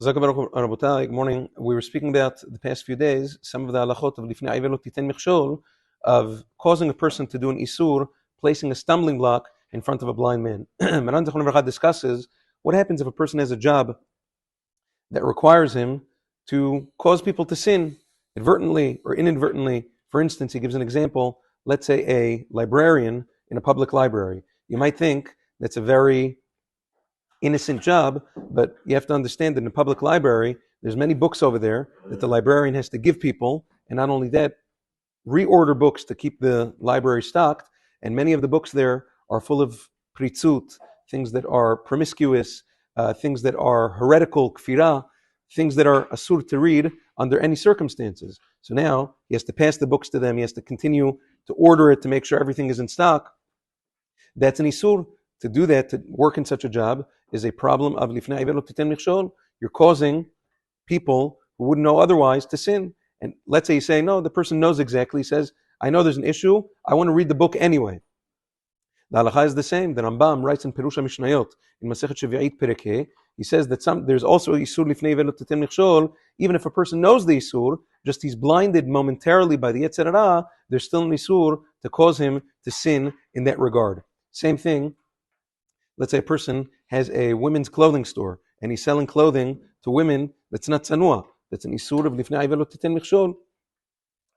Good morning. We were speaking about the past few days some of the halachot of lifnei avelot titen michshol, of causing a person to do an isur, placing a stumbling block in front of a blind man. Maran Zichron Livracha discusses what happens if a person has a job that requires him to cause people to sin, advertently or inadvertently. For instance, he gives an example. Let's say a librarian in a public library. You might think that's a very innocent job, but you have to understand that in a public library, there's many books over there that the librarian has to give people, and not only that, reorder books to keep the library stocked, and many of the books there are full of pritzut, things that are promiscuous, things that are heretical, kfirah, things that are asur to read under any circumstances. So now he has to pass the books to them, he has to continue to order it to make sure everything is in stock. That's an isur. To do that, to work in such a job, is a problem of lifnei avelot titen michshol. You're causing people who wouldn't know otherwise to sin. And let's say you say, no, the person knows exactly. He says, I know there's an issue. I want to read the book anyway. The halacha is the same. The Rambam writes in Perush HaMishnayot, in Masechet Shevi'it Perek He, he says that there's also isur lifnei avelot titen michshol. Even if a person knows the isur, just he's blinded momentarily by the Yetzer Hara, there's still an isur to cause him to sin in that regard. Same thing. Let's say a person has a women's clothing store and he's selling clothing to women that's not tzanua. That's an isur of lifnei avelot titen michshol.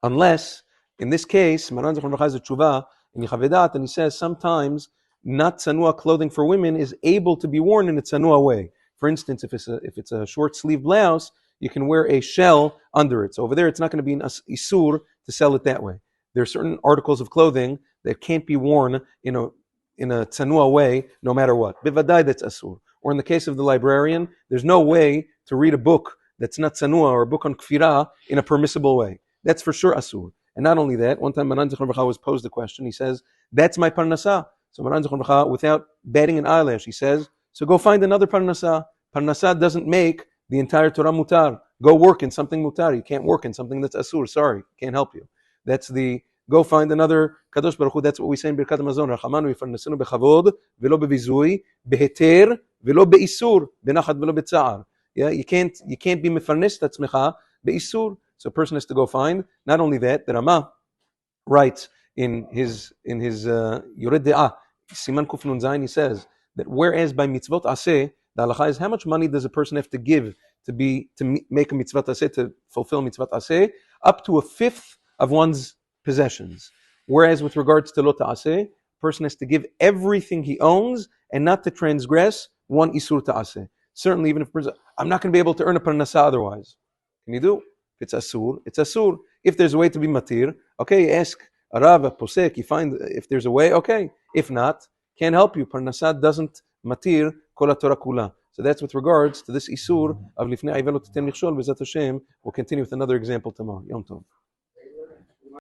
Unless, in this case, Maran Zichron Livracha has a tshuva in Yechavedat, and he says sometimes not tzanua clothing for women is able to be worn in a tzanua way. For instance, if it's a short sleeve blouse, you can wear a shell under it. So over there, it's not going to be an isur to sell it that way. There are certain articles of clothing that can't be worn in a tzanua way, no matter what. Bivadai, that's asur. Or in the case of the librarian, there's no way to read a book that's not tzanua or a book on kfirah in a permissible way. That's for sure asur. And not only that, one time Maran Zichron Livracha was posed the question, he says, that's my parnasah. So Maran Zichron Livracha, without batting an eyelash, he says, so go find another parnasah. Parnasah doesn't make the entire Torah mutar. Go work in something mutar. You can't work in something that's asur. Sorry, can't help you. That's the go find another Kadosh Baruch Hu. That's what we say in Birkat Hamazon. Rachamanu yifarnesenu bechavod velo bevizui beheter velo beisur benachat velo betza'ar. Yeah, you can't be mefarnes tatzmecha beisur. So a person has to go find. Not only that, the Rama writes in his Yored De'ah Siman Kuf Nun Zayin, he says that whereas by mitzvot aseh, the halacha is how much money does a person have to give to make a mitzvot aseh, to fulfill mitzvot aseh, up to a fifth of one's possessions. Whereas with regards to lo ta'aseh, a person has to give everything he owns and not to transgress one isur ta'aseh. Certainly, even if a person, I'm not going to be able to earn a parnasah otherwise. Can you do? If it's asur, it's asur. If there's a way to be matir, okay, you ask a rav, a posek, you find if there's a way, okay. If not, can't help you. Parnasah doesn't matir kol Torah kula. So that's with regards to this isur of lifnei avelot titen michshol. B'ezrat Hashem, we'll continue with another example tomorrow. Yom Tov.